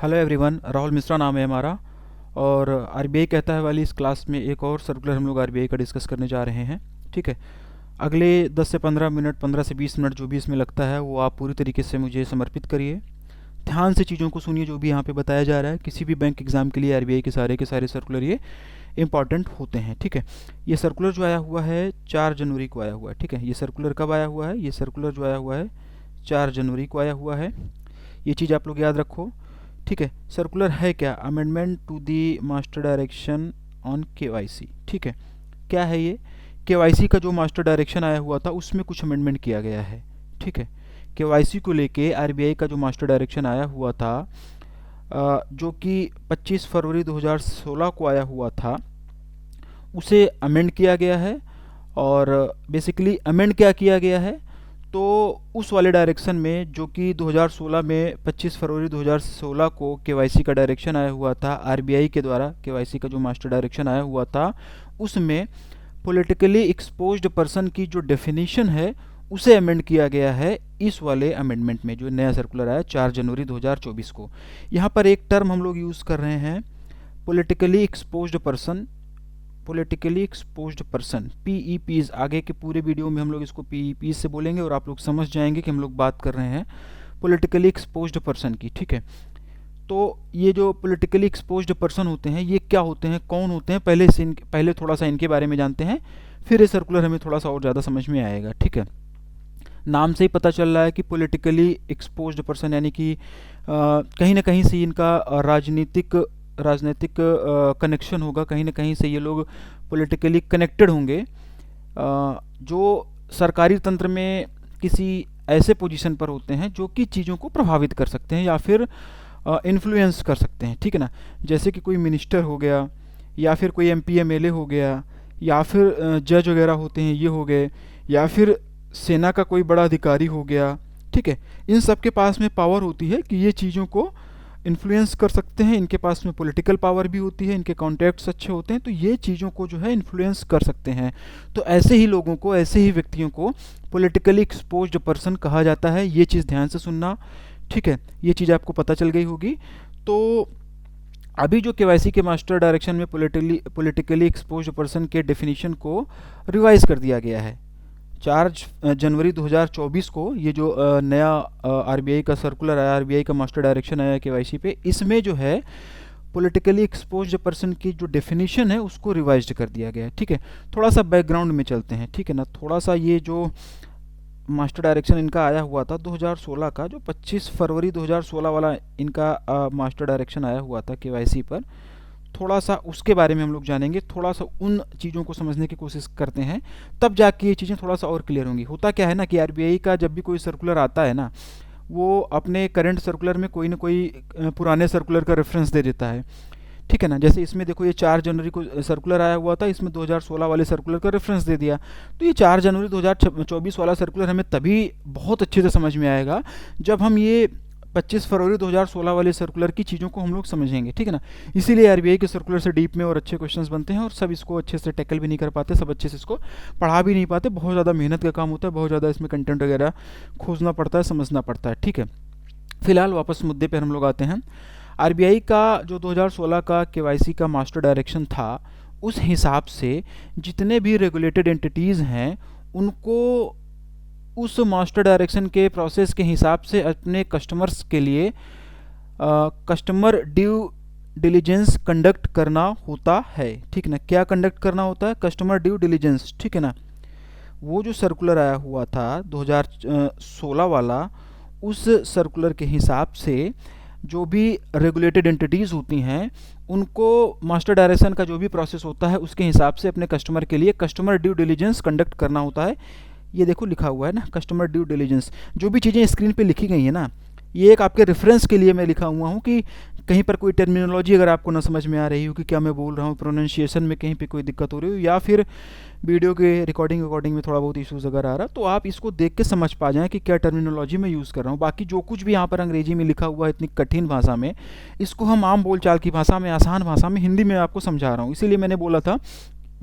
Hello everyone, Rahul Mishra नाम है हमारा। और आरबीआई कहता है वाली इस क्लास में एक और सर्कुलर हम लोग आरबीआई का डिस्कस करने जा रहे हैं। ठीक है। अगले 10 से 15 मिनट, 15 से 20 मिनट जो भी इसमें लगता है वो आप पूरी तरीके से मुझे समर्पित करिए। ध्यान से चीज़ों को सुनिए जो भी यहाँ पे बताया जा रहा है। किसी भी बैंक एग्ज़ाम के लिए आरबीआई के सारे सर्कुलर ये इंपॉर्टेंट होते हैं। ठीक है। ये सर्कुलर जो आया हुआ है 4 जनवरी को आया हुआ है। ठीक है। ये सर्कुलर कब आया हुआ है? ये सर्कुलर जो आया हुआ है 4 जनवरी को आया हुआ है। ये चीज़ आप लोग याद रखो। ठीक है। सर्कुलर है क्या? Amendment to the master direction on KYC. ठीक है। क्या है ये? केवाईसी का जो मास्टर डायरेक्शन आया हुआ था उसमें कुछ अमेंडमेंट किया गया है। ठीक है। केवाईसी को लेके आरबीआई का जो मास्टर डायरेक्शन आया हुआ था जो कि 25 फरवरी 2016 को आया हुआ था, उसे अमेंड किया गया है। और बेसिकली अमेंड क्या किया गया है? तो उस वाले डायरेक्शन में जो कि 2016 में 25 फरवरी 2016 को केवाईसी का डायरेक्शन आया हुआ था, आरबीआई के द्वारा केवाईसी का जो मास्टर डायरेक्शन आया हुआ था, उसमें पॉलिटिकली एक्सपोज्ड पर्सन की जो डेफिनेशन है उसे अमेंड किया गया है इस वाले अमेंडमेंट में जो नया सर्कुलर आया 4 जनवरी 2024 को। यहाँ पर एक टर्म हम लोग यूज़ कर रहे हैं, politically exposed person. Politically exposed person, PEPs. आगे के पूरे वीडियो में हम लोग इसको पीईपीज से बोलेंगे और आप लोग समझ जाएंगे कि हम लोग बात कर रहे हैं पॉलिटिकली एक्सपोज्ड पर्सन की। ठीक है। तो ये जो पॉलिटिकली एक्सपोज्ड पर्सन होते हैं ये क्या होते हैं, कौन होते हैं, पहले थोड़ा सा इनके बारे में जानते हैं, फिर ये सर्कुलर हमें थोड़ा सा और ज़्यादा समझ में आएगा। ठीक है। नाम से ही पता चल रहा है कि पॉलिटिकली एक्सपोज्ड पर्सन, यानी कि कहीं ना कहीं से इनका राजनीतिक कनेक्शन होगा, कहीं ना कहीं से ये लोग पॉलिटिकली कनेक्टेड होंगे, जो सरकारी तंत्र में किसी ऐसे पोजीशन पर होते हैं जो कि चीज़ों को प्रभावित कर सकते हैं या फिर इन्फ्लुएंस कर सकते हैं। ठीक है ना। जैसे कि कोई मिनिस्टर हो गया, या फिर कोई एमपी एमएलए हो गया, या फिर जज वगैरह होते हैं ये हो गए, या फिर सेना का कोई बड़ा अधिकारी हो गया। ठीक है। इन सब के पास में पावर होती है कि ये चीज़ों को इन्फ्लुएंस कर सकते हैं। इनके पास में पॉलिटिकल पावर भी होती है, इनके कॉन्टैक्ट्स अच्छे होते हैं, तो ये चीज़ों को जो है इन्फ्लुएंस कर सकते हैं। तो ऐसे ही लोगों को, ऐसे ही व्यक्तियों को पॉलिटिकली एक्सपोज्ड पर्सन कहा जाता है। ये चीज़ ध्यान से सुनना। ठीक है। ये चीज़ आपको पता चल गई होगी। तो अभी जो केवाईसी के मास्टर डायरेक्शन में पॉलिटिकली एक्सपोज्ड पर्सन के डेफिनेशन को रिवाइज कर दिया गया है 4 जनवरी 2024 को। ये जो नया आरबीआई का सर्कुलर आया, आरबीआई का मास्टर डायरेक्शन आया केवाईसी पे, इसमें जो है पॉलिटिकली एक्सपोज्ड पर्सन की जो डेफिनेशन है उसको रिवाइज्ड कर दिया गया है। ठीक है। थोड़ा सा बैकग्राउंड में चलते हैं। ठीक है ना। थोड़ा सा ये जो मास्टर डायरेक्शन इनका आया हुआ था 2016 का, जो 25 फरवरी 2016 वाला इनका मास्टर डायरेक्शन आया हुआ था केवाईसी पर, थोड़ा सा उसके बारे में हम लोग जानेंगे, थोड़ा सा उन चीज़ों को समझने की कोशिश करते हैं, तब जाके ये चीज़ें थोड़ा सा और क्लियर होंगी। होता क्या है ना कि आरबीआई का जब भी कोई सर्कुलर आता है ना, वो अपने करंट सर्कुलर में कोई ना कोई पुराने सर्कुलर का रेफरेंस दे देता है। ठीक है ना। जैसे इसमें देखो ये 4 जनवरी को सर्कुलर आया हुआ था, इसमें 2016 वाले सर्कुलर का रेफरेंस दे दिया। तो ये 4 जनवरी 2024 वाला सर्कुलर हमें तभी बहुत अच्छे से समझ में आएगा जब हम ये 25 फरवरी 2016 वाले सर्कुलर की चीज़ों को हम लोग समझेंगे। ठीक है ना। इसीलिए आरबीआई के सर्कुलर से डीप में और अच्छे क्वेश्चंस बनते हैं, और सब इसको अच्छे से टैकल भी नहीं कर पाते, सब अच्छे से इसको पढ़ा भी नहीं पाते। बहुत ज़्यादा मेहनत का काम होता है, बहुत ज़्यादा इसमें कंटेंट वगैरह खोजना पड़ता है, समझना पड़ता है। ठीक है। फिलहाल वापस मुद्दे पर हम लोग आते हैं। आरबीआई का जो 2016 का केवाईसी का मास्टर डायरेक्शन था, उस हिसाब से जितने भी रेगुलेटेड एंटिटीज़ हैं उनको उस मास्टर डायरेक्शन के प्रोसेस के हिसाब से अपने कस्टमर्स के लिए कस्टमर ड्यू डिलीजेंस कंडक्ट करना होता है। ठीक है ना। क्या कंडक्ट करना होता है? Customer due diligence. ठीक है ना। वो जो सर्कुलर आया हुआ था 2016 वाला, उस सर्कुलर के हिसाब से जो भी रेगुलेटेड एंटिटीज़ होती हैं उनको मास्टर डायरेक्शन का जो भी प्रोसेस होता है उसके हिसाब से अपने कस्टमर के लिए कस्टमर ड्यू डिलीजेंस कंडक्ट करना होता है। ये देखो लिखा हुआ है ना, कस्टमर ड्यू डिलीजेंस। जो भी चीज़ें स्क्रीन पे लिखी गई है ना, ये एक आपके रेफरेंस के लिए मैं लिखा हुआ हूँ कि कहीं पर कोई टर्मिनोलॉजी अगर आपको ना समझ में आ रही हो कि क्या मैं बोल रहा हूँ, प्रोनाउंसिएशन में कहीं पे कोई दिक्कत हो रही हो, या फिर वीडियो के रिकॉर्डिंग में थोड़ा बहुत इशूज़ अगर आ रहा, तो आप इसको देख के समझ पा जाएँ कि क्या टर्मिनोलॉजी मैं यूज़ कर रहा हूँ। बाकी जो कुछ भी यहाँ पर अंग्रेजी में लिखा हुआ है इतनी कठिन भाषा में, इसको हम आम बोलचाल की भाषा में, आसान भाषा में, हिंदी में आपको समझा रहा हूँ। इसीलिए मैंने बोला था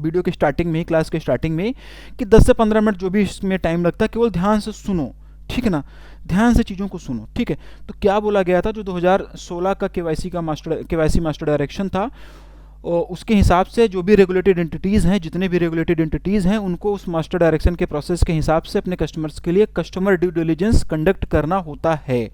वीडियो के स्टार्टिंग में, क्लास के स्टार्टिंग में, कि 10 से 15 मिनट जो भी इसमें टाइम लगता है केवल ध्यान से सुनो। ठीक है ना, ध्यान से चीज़ों को सुनो, ठीक है। तो क्या बोला गया था, जो 2016 का केवाईसी मास्टर डायरेक्शन था, और उसके हिसाब से जो भी रेगुलेटेड एंटिटीज़ हैं, जितने भी रेगुलेटेड एंटिटीज़ हैं, उनको उस मास्टर डायरेक्शन के प्रोसेस के हिसाब से अपने कस्टमर्स के लिए कस्टमर ड्यू डिलिजेंस कंडक्ट करना होता है।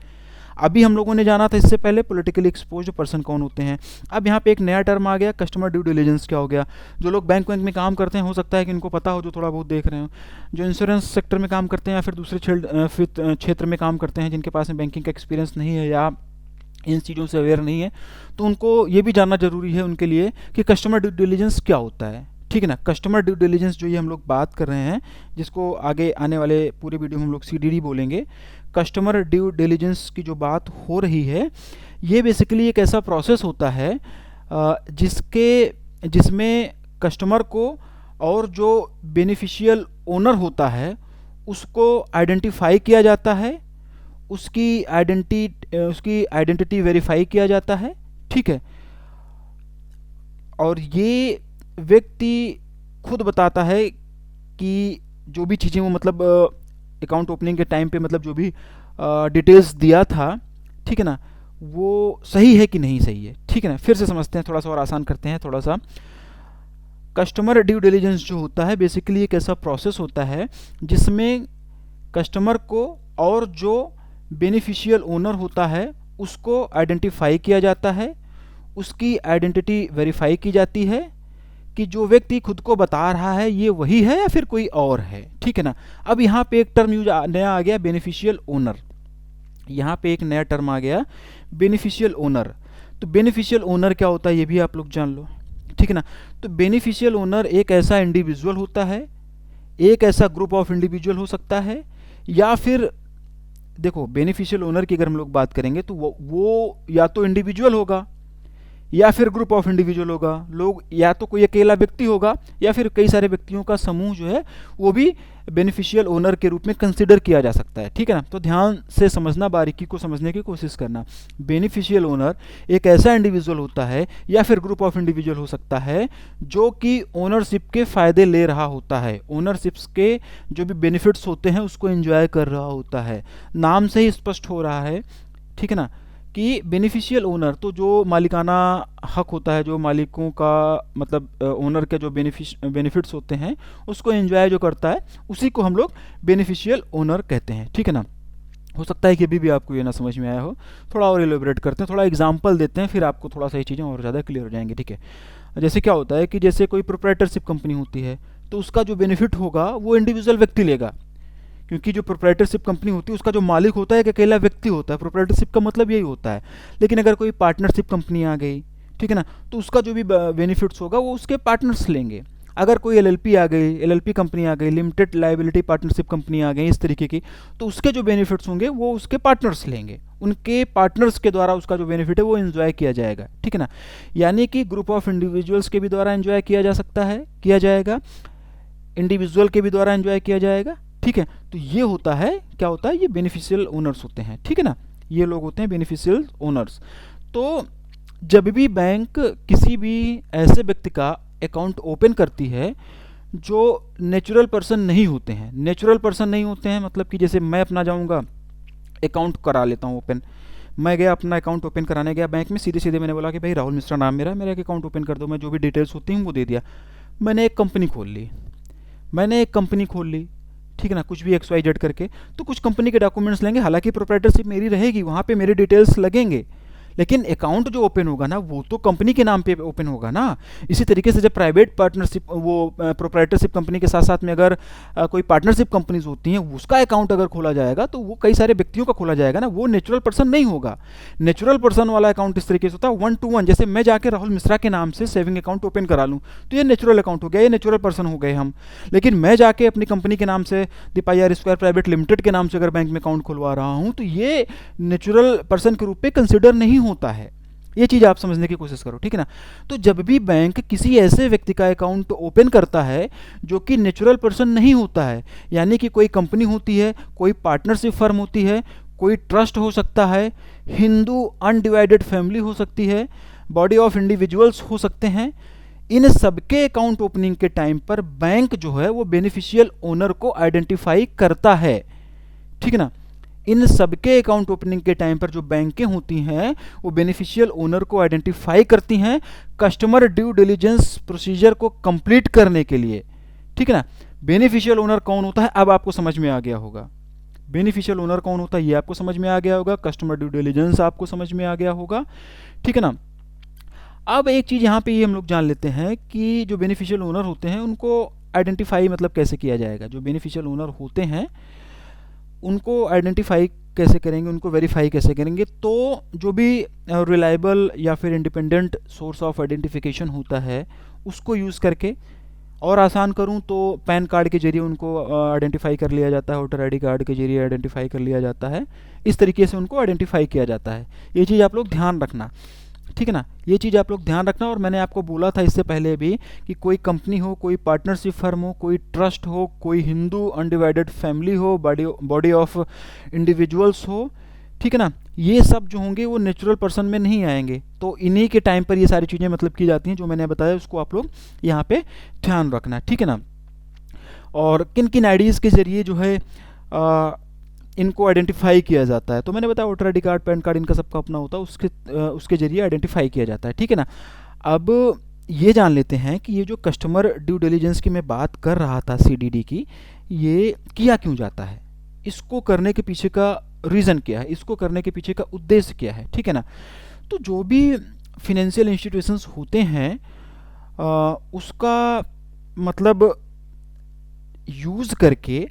अभी हम लोगों ने जाना था इससे पहले पॉलिटिकली एक्सपोज्ड पर्सन कौन होते हैं। अब यहाँ पे एक नया टर्म आ गया, कस्टमर ड्यू डिलिजेंस क्या हो गया। जो लोग बैंक में काम करते हैं, हो सकता है कि इनको पता हो, जो थोड़ा बहुत देख रहे हो, जो इंश्योरेंस सेक्टर में काम करते हैं या फिर दूसरे क्षेत्र में काम करते हैं, जिनके पास में बैंकिंग का एक्सपीरियंस नहीं है या इन चीज़ों से अवेयर नहीं है, तो उनको ये भी जानना जरूरी है उनके लिए कि कस्टमर ड्यू डिलिजेंस क्या होता है, ठीक है ना। कस्टमर ड्यू डिलिजेंस जो ये हम लोग बात कर रहे हैं, जिसको आगे आने वाले पूरे वीडियो में हम लोग CDD बोलेंगे, कस्टमर ड्यू डिलिजेंस की जो बात हो रही है, ये बेसिकली एक ऐसा प्रोसेस होता है जिसमें कस्टमर को और जो बेनिफिशियल ओनर होता है उसको आइडेंटिफाई किया जाता है, उसकी आइडेंटिटी वेरीफाई किया जाता है, ठीक है। और ये व्यक्ति खुद बताता है कि जो भी चीज़ें वो मतलब अकाउंट ओपनिंग के टाइम पे मतलब जो भी डिटेल्स दिया था, ठीक है ना, वो सही है कि नहीं सही है, ठीक है ना। फिर से समझते हैं, थोड़ा सा और आसान करते हैं थोड़ा सा। कस्टमर ड्यू डिलिजेंस जो होता है बेसिकली एक ऐसा प्रोसेस होता है जिसमें कस्टमर को और जो बेनिफिशियल ओनर होता है उसको आइडेंटिफाई किया जाता है, उसकी आइडेंटिटी वेरीफाई की जाती है कि जो व्यक्ति खुद को बता रहा है ये वही है या फिर कोई और है, ठीक है ना। अब यहाँ पे एक टर्म यूज नया आ गया, बेनिफिशियल ओनर। यहाँ पे एक नया टर्म आ गया, बेनिफिशियल ओनर। तो बेनिफिशियल ओनर क्या होता है ये भी आप लोग जान लो, ठीक है ना। तो बेनिफिशियल ओनर एक ऐसा इंडिविजुअल होता है, एक ऐसा ग्रुप ऑफ इंडिविजुअल हो सकता है, या फिर देखो बेनिफिशियल ओनर की अगर हम लोग बात करेंगे तो वो या तो इंडिविजुअल होगा या फिर ग्रुप ऑफ इंडिविजुअल होगा, लोग या तो कोई अकेला व्यक्ति होगा या फिर कई सारे व्यक्तियों का समूह जो है वो भी बेनिफिशियल ओनर के रूप में कंसिडर किया जा सकता है, ठीक है ना। तो ध्यान से समझना, बारीकी को समझने की कोशिश करना। बेनिफिशियल ओनर एक ऐसा इंडिविजुअल होता है या फिर ग्रुप ऑफ इंडिविजुअल हो सकता है जो कि ओनरशिप के फ़ायदे ले रहा होता है, ओनरशिप्स के जो भी बेनिफिट्स होते हैं उसको एंजॉय कर रहा होता है। नाम से ही स्पष्ट हो रहा है, ठीक है ना, कि बेनिफिशियल ओनर तो जो मालिकाना हक होता है, जो मालिकों का मतलब ओनर के जो बेनिफिट्स होते हैं उसको एंजॉय जो करता है उसी को हम लोग बेनिफिशियल ओनर कहते हैं, ठीक है ना। हो सकता है कि अभी भी आपको ये ना समझ में आया हो, थोड़ा और एलोबरेट करते हैं, थोड़ा एग्जांपल देते हैं, फिर आपको थोड़ा सा ये चीज़ें और ज़्यादा क्लियर हो जाएंगी, ठीक है। जैसे क्या होता है कि जैसे कोई प्रोप्राइटरशिप कंपनी होती है तो उसका जो बेनिफिट होगा वो इंडिविजुअल व्यक्ति लेगा, क्योंकि जो प्रोप्राइटरशिप कंपनी होती है उसका जो मालिक होता है एक अकेला व्यक्ति होता है, प्रोप्राइटरशिप का मतलब यही होता है। लेकिन अगर कोई पार्टनरशिप कंपनी आ गई, ठीक है ना, तो उसका जो भी बेनिफिट्स होगा वो उसके पार्टनर्स लेंगे। अगर कोई LLP आ गई, LLP कंपनी आ गई, लिमिटेड लाइबिलिटी पार्टनरशिप कंपनी आ गई इस तरीके की, तो उसके जो बेनिफिट्स होंगे वो उसके पार्टनर्स लेंगे, उनके पार्टनर्स के द्वारा उसका जो बेनिफिट है वो एंजॉय किया जाएगा, ठीक है ना। यानी कि ग्रुप ऑफ इंडिविजुअल्स के भी द्वारा एंजॉय किया जा सकता है, किया जाएगा, इंडिविजुअल के भी द्वारा एंजॉय किया जाएगा, ठीक है। तो ये होता है, क्या होता है, ये बेनिफिशियल ओनर्स होते हैं, ठीक है ना, ये लोग होते हैं बेनिफिशियल ओनर्स। तो जब भी बैंक किसी भी ऐसे व्यक्ति का अकाउंट ओपन करती है जो नेचुरल पर्सन नहीं होते हैं, नेचुरल पर्सन नहीं होते हैं मतलब कि जैसे मैं अपना जाऊंगा अकाउंट करा लेता हूँ ओपन, मैं गया अपना अकाउंट ओपन कराने गया बैंक में, सीधे सीधे मैंने बोला कि भाई राहुल मिश्रा नाम मेरा एक अकाउंट ओपन कर दो, मैं जो भी डिटेल्स होती हैं वो दे दिया। मैंने एक कंपनी खोल ली, ठीक है ना, कुछ भी XYZ करके, तो कुछ कंपनी के डॉक्यूमेंट्स लेंगे, हालांकि प्रोप्राइटरशिप मेरी रहेगी, वहाँ पे मेरे डिटेल्स लगेंगे, लेकिन अकाउंट जो ओपन होगा ना वो तो कंपनी के नाम पे ओपन होगा ना। इसी तरीके से जब प्राइवेट पार्टनरशिप वो प्रोप्राइटरशिप कंपनी के साथ साथ में अगर कोई पार्टनरशिप कंपनीज होती हैं उसका अकाउंट अगर खोला जाएगा तो वो कई सारे व्यक्तियों का खोला जाएगा ना, वो नेचुरल पर्सन नहीं होगा। नेचुरल पर्सन वाला अकाउंट इस तरीके से होता है 1 to 1, जैसे मैं जाके राहुल मिश्रा के नाम से सेविंग अकाउंट ओपन करा लूँ तो ये नेचुरल अकाउंट हो गया, ये नेचुरल पर्सन हो गए हम। लेकिन मैं जाके अपनी कंपनी के नाम से दीपायर स्क्वायर प्राइवेट लिमिटेड के नाम से अगर बैंक में अकाउंट खुलवा रहा हूँ तो ये नेचुरल पर्सन के रूप में कंसिडर नहीं होता है। ये चीज़ आप समझने की कोशिश करो, ठीक है ना। तो जब भी बैंक किसी ऐसे व्यक्ति का अकाउंट ओपन करता है जो कि नेचुरल पर्सन नहीं होता है, यानी कि कोई कंपनी होती है, कोई पार्टनरशिप फर्म होती है, कोई ट्रस्ट हो सकता है, हिंदू अनडिवाइडेड फैमिली हो सकती है, बॉडी ऑफ इंडिविजुअल्स हो सकते हैं, इन सबके अकाउंट ओपनिंग के टाइम पर बैंक जो है वो बेनिफिशियल ओनर को आइडेंटिफाई करता है, ठीक है ना। इन सबके अकाउंट ओपनिंग के टाइम पर जो बैंकें होती हैं वो बेनिफिशियल ओनर को आइडेंटिफाई करती हैं कस्टमर ड्यू डिलिजेंस प्रोसीजर को कंप्लीट करने के लिए, ठीक है ना। बेनिफिशियल ओनर कौन होता है अब आपको समझ में आ गया होगा। बेनिफिशियल ओनर कौन होता है ये आपको समझ में आ गया होगा, कस्टमर ड्यू डिलिजेंस आपको समझ में आ गया होगा, ठीक है ना। अब एक चीज़ यहाँ पे ये हम लोग जान लेते हैं कि जो बेनिफिशियल ओनर होते हैं उनको आइडेंटिफाई मतलब कैसे किया जाएगा। जो बेनिफिशियल ओनर होते हैं उनको आइडेंटिफाई कैसे करेंगे, उनको वेरीफाई कैसे करेंगे। तो जो भी रिलायबल या फिर इंडिपेंडेंट सोर्स ऑफ आइडेंटिफिकेशन होता है उसको यूज़ करके, और आसान करूं तो पैन कार्ड के जरिए उनको आइडेंटिफाई कर लिया जाता है, वोटर आईडी कार्ड के जरिए आइडेंटिफाई कर लिया जाता है। इस तरीके से उनको आइडेंटिफाई किया जाता है। ये चीज़ आप लोग ध्यान रखना, ठीक है ना। ये चीज़ आप लोग ध्यान रखना। और मैंने आपको बोला था इससे पहले भी कि कोई कंपनी हो, कोई पार्टनरशिप फर्म हो, कोई ट्रस्ट हो, कोई हिंदू अनडिवाइडेड फैमिली हो, बॉडी ऑफ इंडिविजुअल्स हो, ठीक है ना, ये सब जो होंगे वो नेचुरल पर्सन में नहीं आएंगे। तो इन्हीं के टाइम पर ये सारी चीज़ें मतलब की जाती हैं जो मैंने बताया, उसको आप लोग यहाँ पे ध्यान रखना, ठीक है ना। और किन किन आईडीज़ के जरिए जो है इनको आइडेंटिफाई किया जाता है, तो मैंने बताया voter ID card, pan card, इनका सबका अपना होता है, उसके जरिए आइडेंटिफाई किया जाता है, ठीक है ना। अब ये जान लेते हैं कि ये जो कस्टमर ड्यू डिलिजेंस की मैं बात कर रहा था CDD की, ये किया क्यों जाता है, इसको करने के पीछे का रीज़न क्या है, इसको करने के पीछे का उद्देश्य क्या है, ठीक है ना। तो जो भी फिनेंशियल इंस्टीट्यूशंस होते हैं उसका मतलब यूज़ करके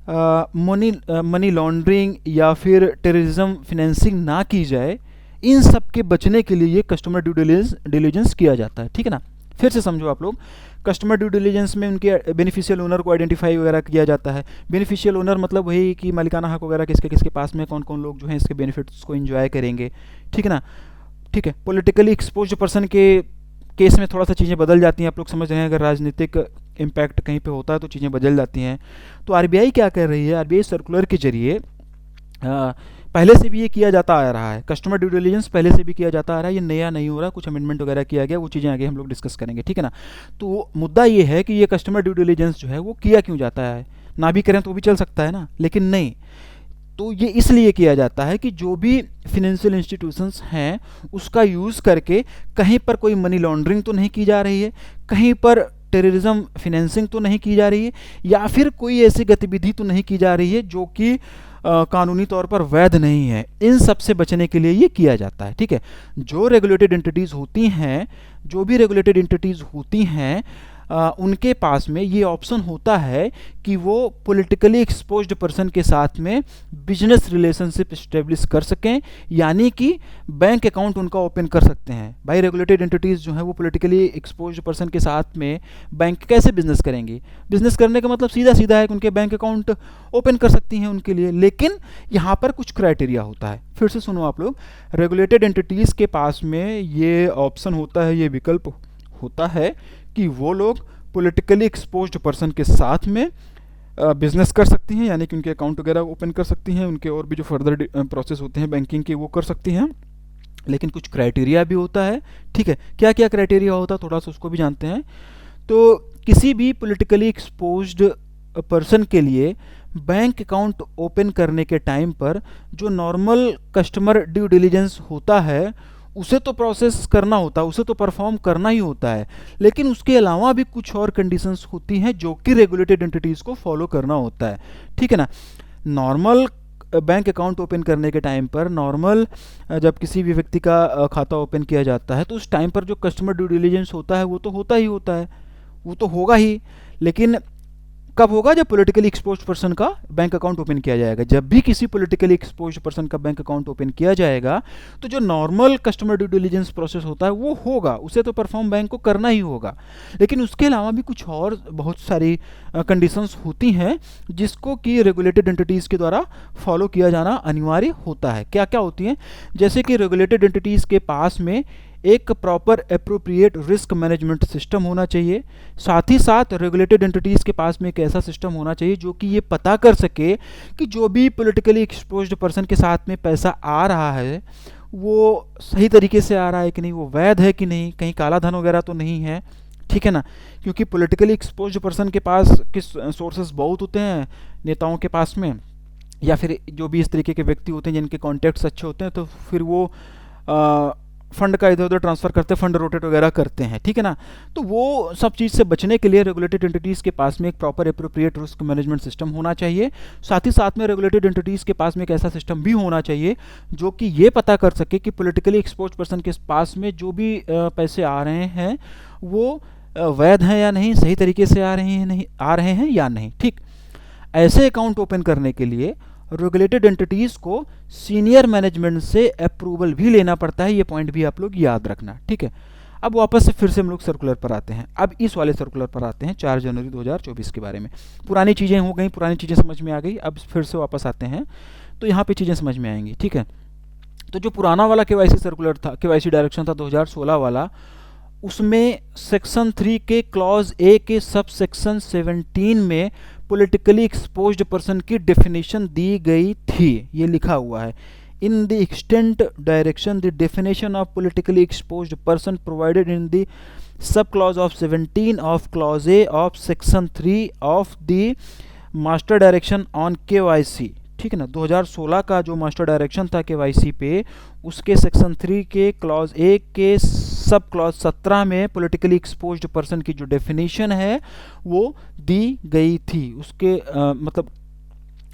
मनी लॉन्ड्रिंग या फिर टेररिज्म फिनेंसिंग ना की जाए, इन सब के बचने के लिए ये कस्टमर ड्यू डिलिजेंस किया जाता है, ठीक है ना। फिर से समझो आप लोग, कस्टमर ड्यू डिलिजेंस में उनके बेनिफिशियल ओनर को आइडेंटिफाई वगैरह किया जाता है। बेनिफिशियल ओनर मतलब वही कि मालिकाना हक वगैरह किसके किसके पास में, कौन कौन लोग जो हैं इसके बेनिफिट्स को एंजॉय करेंगे, ठीक है ना। ठीक है, पॉलिटिकली एक्सपोज्ड पर्सन के केस में थोड़ा सा चीज़ें बदल जाती हैं, आप लोग समझ रहे हैं। अगर राजनीतिक इम्पैक्ट कहीं पे होता है तो चीज़ें बदल जाती हैं। तो आरबीआई क्या कर रही है, आरबीआई सर्कुलर के जरिए पहले से भी ये किया जाता आ रहा है, कस्टमर ड्यू डिलिजेंस पहले से भी किया जाता आ रहा है, ये नया नहीं हो रहा, कुछ अमेंडमेंट वगैरह किया गया, वो चीज़ें आगे हम लोग डिस्कस करेंगे, ठीक है ना। तो मुद्दा ये है कि ये कस्टमर ड्यू डिलिजेंस जो है वो किया क्यों जाता है, ना भी करें तो भी चल सकता है ना, लेकिन नहीं, तो ये इसलिए किया जाता है कि जो भी फिनेंशियल इंस्टीट्यूशंस हैं उसका यूज़ करके कहीं पर कोई मनी लॉन्ड्रिंग तो नहीं की जा रही है, कहीं पर टेररिज्म फिनेंसिंग तो नहीं की जा रही है, या फिर कोई ऐसी गतिविधि तो नहीं की जा रही है जो कि कानूनी तौर पर वैध नहीं है। इन सब से बचने के लिए ये किया जाता है, ठीक है। जो रेगुलेटेड एंटिटीज़ होती हैं, जो भी रेगुलेटेड एंटिटीज़ होती हैं उनके पास में ये ऑप्शन होता है कि वो पॉलिटिकली एक्सपोज्ड पर्सन के साथ में बिजनेस रिलेशनशिप इस्टेब्लिश कर सकें, यानी कि बैंक अकाउंट उनका ओपन कर सकते हैं। भाई रेगुलेटेड एंटिटीज़ जो हैं वो पॉलिटिकली एक्सपोज्ड पर्सन के साथ में बैंक कैसे बिजनेस करेंगी, बिजनेस करने का मतलब सीधा सीधा है कि उनके बैंक अकाउंट ओपन कर सकती हैं उनके लिए, लेकिन यहाँ पर कुछ क्राइटेरिया होता है। फिर से सुनो आप लोग, रेगुलेटेड एंटिटीज़ के पास में ये ऑप्शन होता है, ये विकल्प होता है कि वो लोग पॉलिटिकली एक्सपोज्ड पर्सन के साथ में बिजनेस कर सकती हैं, यानी कि उनके अकाउंट वगैरह ओपन कर सकती हैं, उनके और भी जो फर्दर प्रोसेस होते हैं बैंकिंग के वो कर सकती हैं, लेकिन कुछ क्राइटेरिया भी होता है, ठीक है। क्या क्या क्राइटेरिया होता है थोड़ा सा उसको भी जानते हैं। तो किसी भी पॉलिटिकली एक्सपोज्ड पर्सन के लिए बैंक अकाउंट ओपन करने के टाइम पर जो नॉर्मल कस्टमर ड्यू डिलिजेंस होता है उसे तो प्रोसेस करना होता है, उसे तो परफॉर्म करना ही होता है, लेकिन उसके अलावा भी कुछ और कंडीशंस होती हैं जो कि रेगुलेटेड एंटिटीज़ को फॉलो करना होता है, ठीक है ना। नॉर्मल बैंक अकाउंट ओपन करने के टाइम पर, नॉर्मल जब किसी भी व्यक्ति का खाता ओपन किया जाता है तो उस टाइम पर जो कस्टमर ड्यू डिलिजेंस होता है वो तो होता ही होता है, वो तो होगा ही, लेकिन कब होगा, जब पॉलिटिकली एक्सपोज्ड पर्सन का बैंक अकाउंट ओपन किया जाएगा। जब भी किसी पॉलिटिकली एक्सपोज्ड पर्सन का बैंक अकाउंट ओपन किया जाएगा तो जो normal customer due diligence process होता है वो होगा, उसे तो परफॉर्म बैंक को करना ही होगा, लेकिन उसके अलावा भी कुछ और बहुत सारी कंडीशंस होती हैं जिसको कि रेगुलेटेड एंटिटीज़ के द्वारा फॉलो किया जाना अनिवार्य होता है। क्या क्या होती हैं, जैसे कि रेगुलेटेड एंटिटीज़ के पास में एक proper appropriate risk management system होना चाहिए, साथ ही साथ रेगुलेटेड एंटिटीज़ के पास में एक ऐसा सिस्टम होना चाहिए जो कि ये पता कर सके कि जो भी पॉलिटिकली एक्सपोज्ड पर्सन के साथ में पैसा आ रहा है वो सही तरीके से आ रहा है कि नहीं, वो वैध है कि नहीं, कहीं काला धन वगैरह तो नहीं है, ठीक है ना। क्योंकि पॉलिटिकली एक्सपोज्ड पर्सन के पास किस सोर्सेज बहुत होते हैं नेताओं के पास में, या फिर जो भी इस तरीके के व्यक्ति होते हैं जिनके कॉन्टैक्ट्स अच्छे होते हैं, तो फिर वो फंड का इधर उधर ट्रांसफ़र करते, फंड रोटेट वगैरह करते हैं, ठीक है ना। तो वो सब चीज़ से बचने के लिए रेगुलेटेड एंटिटीज़ के पास में एक proper appropriate risk management system होना चाहिए। साथ ही साथ में रेगुलेटेड एंटिटीज़ के पास में एक ऐसा सिस्टम भी होना चाहिए जो कि ये पता कर सके कि पॉलिटिकली एक्सपोज पर्सन के पास में जो भी पैसे आ रहे हैं वो वैध हैं या नहीं, सही तरीके से आ रहे हैं या नहीं, ठीक। ऐसे अकाउंट ओपन करने के लिए रेगुलेटेड एंटिटीज़ को सीनियर मैनेजमेंट से अप्रूवल भी लेना पड़ता है, ये पॉइंट भी आप लोग याद रखना, ठीक है। अब वापस से फिर से हम लोग सर्कुलर पर आते हैं। अब इस वाले सर्कुलर पर आते हैं 4 जनवरी 2024 के बारे में। पुरानी चीज़ें हो गई, पुरानी चीज़ें समझ में आ गई, अब फिर से वापस आते हैं तो यहाँ पे चीज़ें समझ में आएंगी, ठीक है। तो जो पुराना वाला केवाईसी सर्कुलर था, केवाईसी डायरेक्शन था 2016 वाला, उसमें सेक्शन 3 के क्लॉज ए के सब सेक्शन 17 में पॉलिटिकली एक्सपोज्ड पर्सन की डेफिनेशन दी गई थी। ये लिखा हुआ है, in the extent direction the definition of politically exposed person provided in the sub clause of 17 of clause A of section 3 of the master direction on KYC, ठीक है ना। 2016 का जो मास्टर डायरेक्शन था केवाईसी पे, उसके सेक्शन 3 के clause A के सब क्लॉज 17 में पॉलिटिकली एक्सपोज्ड पर्सन की जो डेफिनेशन है वो दी गई थी, उसके मतलब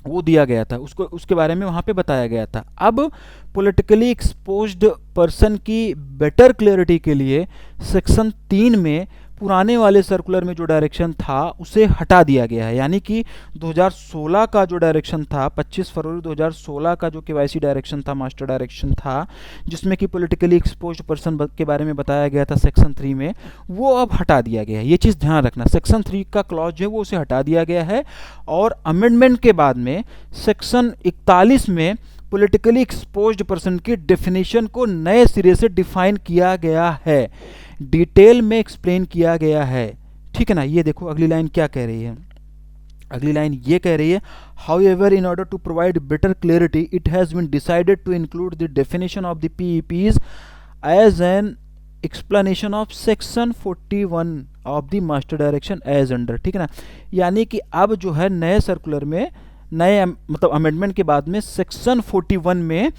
वो दिया गया था, उसको उसके बारे में वहाँ पे बताया गया था। अब पॉलिटिकली एक्सपोज्ड पर्सन की बेटर क्लियरिटी के लिए सेक्शन 3 में पुराने वाले सर्कुलर में जो डायरेक्शन था उसे हटा दिया गया है। यानी कि 2016 का जो डायरेक्शन था, 25 फरवरी 2016 का जो केवाईसी डायरेक्शन था, मास्टर डायरेक्शन था, जिसमें कि पॉलिटिकली एक्सपोज्ड पर्सन के बारे में बताया गया था सेक्शन 3 में, वो अब हटा दिया गया है। ये चीज़ ध्यान रखना, सेक्शन 3 का क्लॉज जो है वो उसे हटा दिया गया है और अमेंडमेंट के बाद में सेक्शन 41 में पॉलिटिकली एक्सपोज्ड पर्सन की डेफिनेशन को नए सिरे से डिफाइन किया गया है, डिटेल में एक्सप्लेन किया गया है, ठीक है ना। ये देखो अगली लाइन क्या कह रही है, अगली लाइन ये कह रही है, however in order to provide better clarity it has been decided to include the definition of the PEPs as an explanation of section 41 of the master direction as under, ठीक है ना। यानी कि अब जो है नए सर्कुलर में, नए मतलब अमेंडमेंट के बाद में सेक्शन 41 में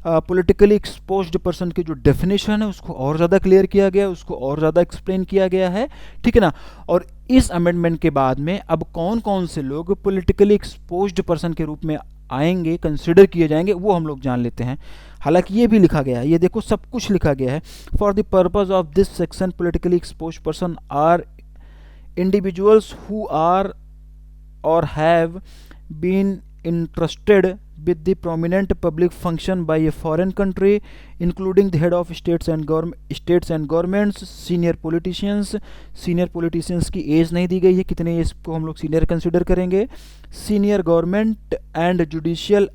पॉलिटिकली एक्सपोज्ड पर्सन की जो डेफिनेशन है उसको और ज़्यादा क्लियर किया गया है, उसको और ज़्यादा एक्सप्लेन किया गया है, ठीक है ना। और इस अमेंडमेंट के बाद में अब कौन कौन से लोग पॉलिटिकली एक्सपोज्ड पर्सन के रूप में आएंगे, कंसिडर किए जाएंगे, वो हम लोग जान लेते हैं। हालांकि ये भी लिखा गया है, ये देखो सब कुछ लिखा गया है, for the purpose of this section politically exposed person are individuals who are or have been entrusted with the prominent public function by a foreign country, including the head of states and governments, senior politicians। senior politicians की age नहीं दी गई है, कितने age को हम लोग senior consider करेंगे। senior government and judicial,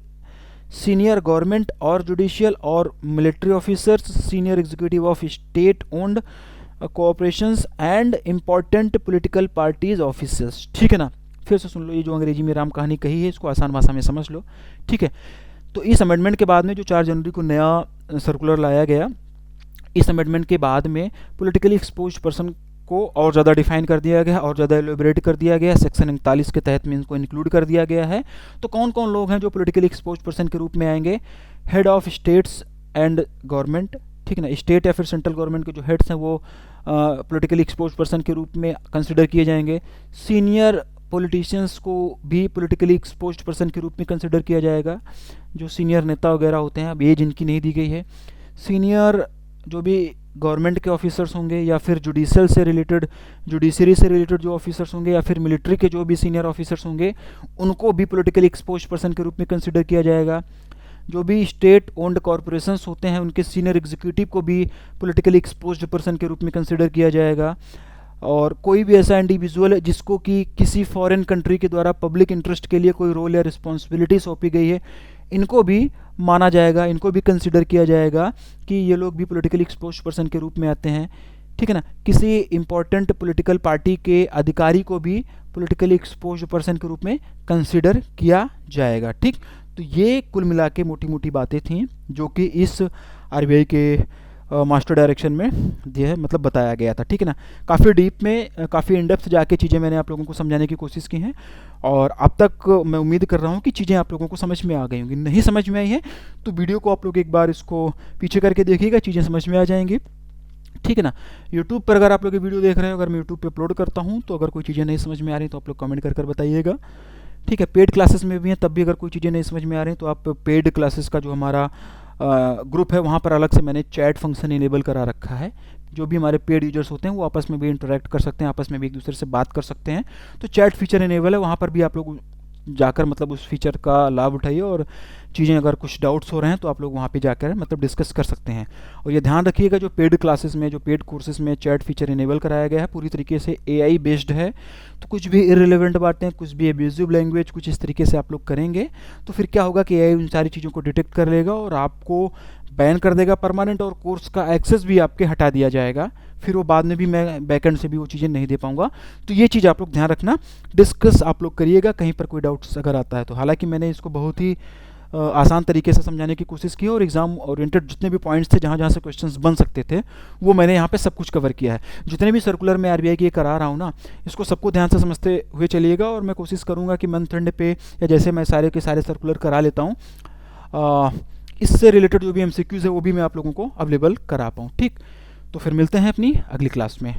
senior government और जुडिशियल और military officers, senior executive of state owned corporations and important political parties officers, ठीक है ना। फिर से सुन लो, ये जो अंग्रेजी में राम कहानी कही है इसको आसान भाषा में समझ लो, ठीक है। तो इस अमेंडमेंट के बाद में जो 4 जनवरी को नया सर्कुलर लाया गया, इस अमेंडमेंट के बाद में पॉलिटिकली एक्सपोज्ड पर्सन को और ज़्यादा डिफाइन कर दिया गया, और ज़्यादा एलोबरेट कर दिया गया, सेक्शन 41 के तहत में इनको इंक्लूड कर दिया गया है। तो कौन कौन लोग हैं जो पॉलिटिकली एक्सपोज्ड पर्सन के रूप में आएंगे? Head of states and government, ठीक है ना। स्टेट या फिर सेंट्रल गवर्नमेंट के जो हेड्स हैं वो पॉलिटिकली एक्सपोज्ड पर्सन के रूप में कंसिडर किए जाएंगे। सीनियर पॉलिटिशियंस को भी पॉलिटिकली एक्सपोज्ड पर्सन के रूप में कंसिडर किया जाएगा, जो सीनियर नेता वगैरह होते हैं, अब एज इनकी नहीं दी गई है। सीनियर जो भी गवर्नमेंट के ऑफिसर्स होंगे या फिर जुडिशल से रिलेटेड, जुडिशरी से रिलेटेड जो ऑफिसर्स होंगे या फिर मिलिट्री के जो भी सीनियर ऑफिसर्स होंगे उनको भी पॉलिटिकली एक्सपोज्ड पर्सन के रूप में कंसिडर किया जाएगा। जो भी स्टेट ओन्ड कॉरपोरेशंस होते हैं उनके सीनियर एग्जीक्यूटिव को भी पॉलिटिकली एक्सपोज्ड पर्सन के रूप में कंसिडर किया जाएगा। और कोई भी ऐसा इंडिविजुअल जिसको कि किसी फॉरेन कंट्री के द्वारा पब्लिक इंटरेस्ट के लिए कोई रोल या रिस्पॉन्सिबिलिटी सौंपी गई है, इनको भी माना जाएगा, इनको भी कंसिडर किया जाएगा कि ये लोग भी पॉलिटिकली एक्सपोज्ड पर्सन के रूप में आते हैं, ठीक है ना। किसी इंपॉर्टेंट पॉलिटिकल पार्टी के अधिकारी को भी पॉलिटिकली एक्सपोज्ड पर्सन के रूप में कंसिडर किया जाएगा, ठीक। तो ये कुल मिला के मोटी मोटी बातें थी जो कि इस आरबीआई के मास्टर डायरेक्शन में दिया है, मतलब बताया गया था, ठीक है ना। काफ़ी डीप में, काफ़ी इन डेप्थ जाके चीज़ें मैंने आप लोगों को समझाने की कोशिश की हैं, और अब तक मैं उम्मीद कर रहा हूँ कि चीज़ें आप लोगों को समझ में आ गई होंगी। नहीं समझ में आई है तो वीडियो को आप लोग एक बार इसको पीछे करके देखिएगा, चीज़ें समझ में आ जाएंगी, ठीक है ना। यूट्यूब पर अगर आप लोग ये वीडियो देख रहे हो, अगर मैं यूट्यूब पे अपलोड करता हूँ, तो अगर कोई चीज़ें नहीं समझ में आ रही तो आप लोग कमेंट कर बताइएगा, ठीक है। पेड क्लासेस में भी हैं, तब भी अगर कोई चीज़ें नहीं समझ में आ रही तो आप पेड क्लासेस का जो हमारा ग्रुप है वहाँ पर अलग से मैंने चैट फंक्शन इनेबल करा रखा है। जो भी हमारे पेड यूजर्स होते हैं वो आपस में भी इंटरेक्ट कर सकते हैं, आपस में भी एक दूसरे से बात कर सकते हैं। तो चैट फीचर इनेबल है, वहाँ पर भी आप लोग जाकर मतलब उस फीचर का लाभ उठाइए, और चीज़ें अगर कुछ डाउट्स हो रहे हैं तो आप लोग वहाँ पे जाकर मतलब डिस्कस कर सकते हैं। और ये ध्यान रखिएगा, जो पेड क्लासेस में, जो पेड कोर्सेज में चैट फीचर इनेबल कराया गया है पूरी तरीके से एआई बेस्ड है। तो कुछ भी इररिलेवेंट बातें, कुछ भी एब्यूजिव लैंग्वेज कुछ इस तरीके से आप लोग करेंगे तो फिर क्या होगा कि एआई उन सारी चीज़ों को डिटेक्ट कर लेगा और आपको बैन कर देगा परमानेंट, और कोर्स का एक्सेस भी आपके हटा दिया जाएगा। फिर वो बाद में भी मैं बैकएंड से भी वो चीज़ें नहीं दे पाऊंगा। तो ये चीज़ आप लोग ध्यान रखना, डिस्कस आप लोग करिएगा कहीं पर कोई डाउट्स अगर आता है तो। हालांकि मैंने इसको बहुत ही आसान तरीके से समझाने की कोशिश की, और एग्जाम ओरिएंटेड जितने भी पॉइंट्स थे जहाँ जहाँ से क्वेश्चंस बन सकते थे वो मैंने यहाँ पे सब कुछ कवर किया है। जितने भी सर्कुलर में आरबीआई की करा रहा हूँ ना, इसको सबको ध्यान से समझते हुए चलिएगा, और मैं कोशिश करूँगा कि मंथ एंड पे या जैसे मैं सारे के सारे सर्कुलर करा लेता हूँ, इससे रिलेटेड जो भी एमसीक्यूज़ है वो भी मैं आप लोगों को अवेलेबल करा पाऊँ, ठीक। तो फिर मिलते हैं अपनी अगली क्लास में।